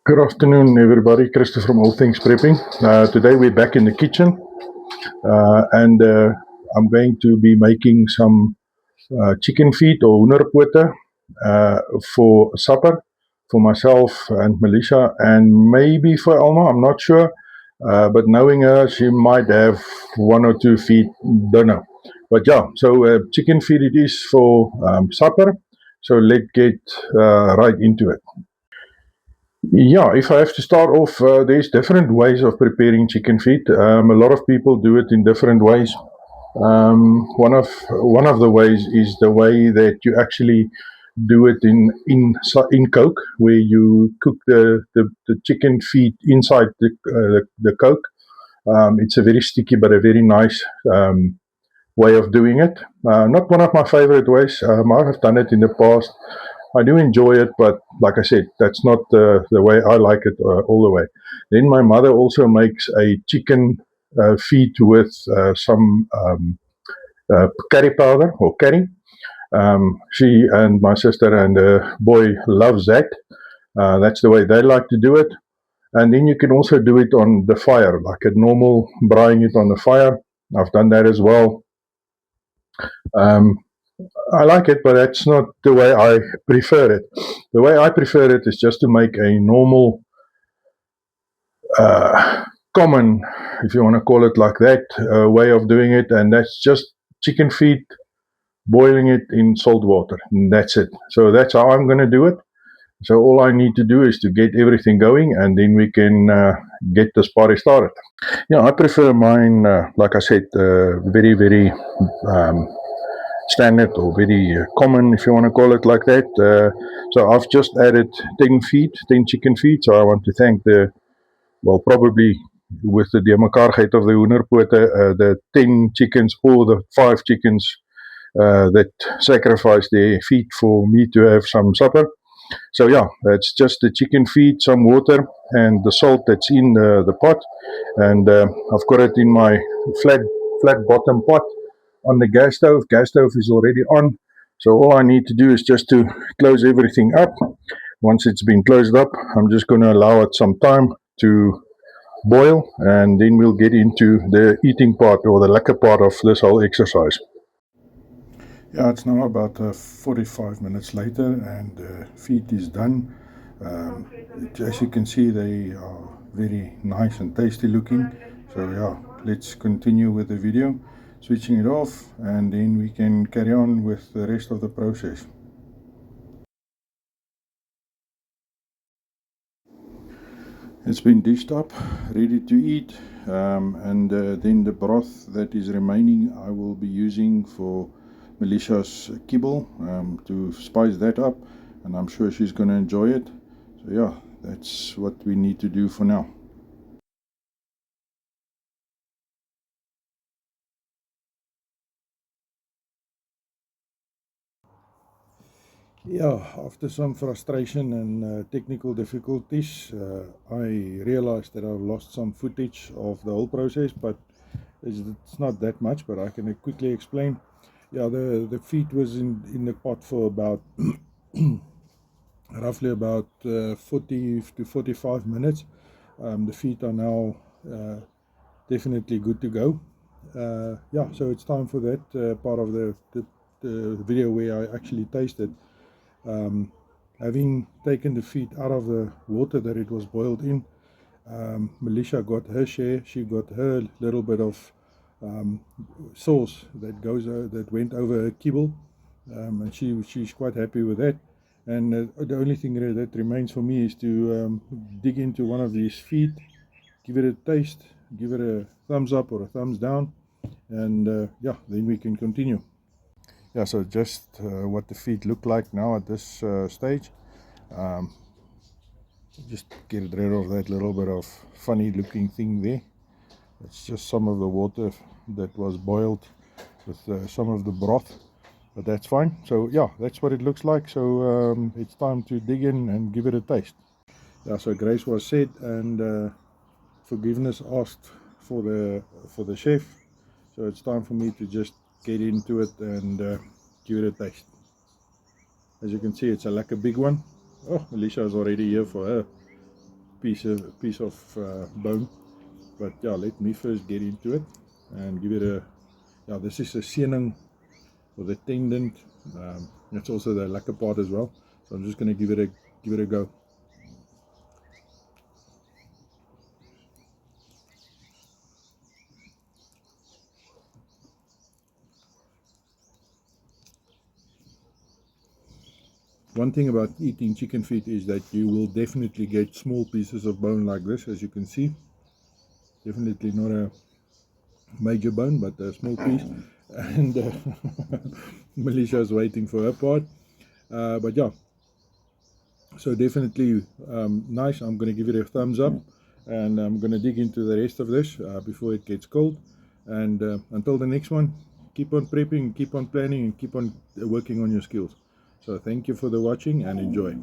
Good afternoon, everybody. Christopher from All Things Prepping. Today we're back in the kitchen, and I'm going to be making some chicken feet or hoenderpote for supper for myself and Melissa, and maybe for Alma. I'm not sure, but knowing her, she might have one or two feet. Don't know. But yeah, so chicken feet it is for supper. So let's get right into it. Yeah, if I have to start off, there's different ways of preparing chicken feet. A lot of people do it in different ways. One of the ways is the way that you actually do it in Coke, where you cook the chicken feet inside the Coke. It's a very sticky but a very nice way of doing it. Not one of my favorite ways. I have done it in the past. I do enjoy it, but like I said, that's not the way I like it all the way. Then my mother also makes a chicken feet with some curry powder or curry. She and my sister and the boy loves that. That's the way they like to do it. And then you can also do it on the fire, like a normal braaiing it on the fire. I've done that as well. Um, I like it, but that's not the way I prefer it. The way I prefer it is just to make a normal, common, if you want to call it like that, way of doing it, and that's just chicken feet, boiling it in salt water, and that's it. So that's how I'm going to do it. So all I need to do is to get everything going, and then we can get this party started. Yeah, I prefer mine, like I said, very um, standard or very common, if you want to call it like that. So I've just added 10 feet, 10 chicken feet. So I want to thank probably with the deurmekaarheid of the hoenderpote, the 10 chickens or the 5 chickens that sacrificed their feet for me to have some supper. So yeah, it's just the chicken feet, some water, and the salt that's in the pot. And I've got it in my flat bottom pot on the gas stove. Gas stove is already on. So all I need to do is just to close everything up. Once it's been closed up, I'm just going to allow it some time to boil, and then we'll get into the eating part or the lekker part of this whole exercise. Yeah, it's now about 45 minutes later, and the feet is done. As you can see, they are very nice and tasty looking. So yeah, let's continue with the video, switching it off, and then we can carry on with the rest of the process. It's been dished up, ready to eat, and then the broth that is remaining I will be using for Melissa's kibble, to spice that up, and I'm sure she's going to enjoy it. So yeah, that's what we need to do for now. Yeah, after some frustration and technical difficulties, I realized that I've lost some footage of the whole process, but it's not that much, but I can quickly explain. Yeah, the feet was in the pot for about roughly about 40 to 45 minutes. The feet are now definitely good to go. Yeah, so it's time for that part of the video where I actually tasted. Having taken the feet out of the water that it was boiled in, Melissa got her share. She got her little bit of sauce that went over her kibble, and she's quite happy with that. And the only thing that remains for me is to dig into one of these feet, give it a taste, give it a thumbs up or a thumbs down, and yeah, then we can continue. Yeah, so just what the feet look like now at this stage. Um, just get rid of that little bit of funny looking thing there. It's just some of the water that was boiled with some of the broth, but that's fine. So yeah, that's what it looks like. So it's time to dig in and give it a taste. Yeah, so grace was said, and forgiveness asked for the chef. So it's time for me to just get into it and give it a taste. As you can see, it's a lekker big one. Oh, Melissa is already here for her. piece of bone. But yeah, let me first get into it and give it a. Yeah, this is a seaning or the tendon. That's also the lacquer part as well. So I'm just going to give it a go. One thing about eating chicken feet is that you will definitely get small pieces of bone like this, as you can see. Definitely not a major bone, but a small piece. And Malaysia is waiting for her part. But yeah, so definitely nice. I'm going to give it a thumbs up, and I'm going to dig into the rest of this before it gets cold. And until the next one, keep on prepping, keep on planning, and keep on working on your skills. So thank you for the watching and enjoy.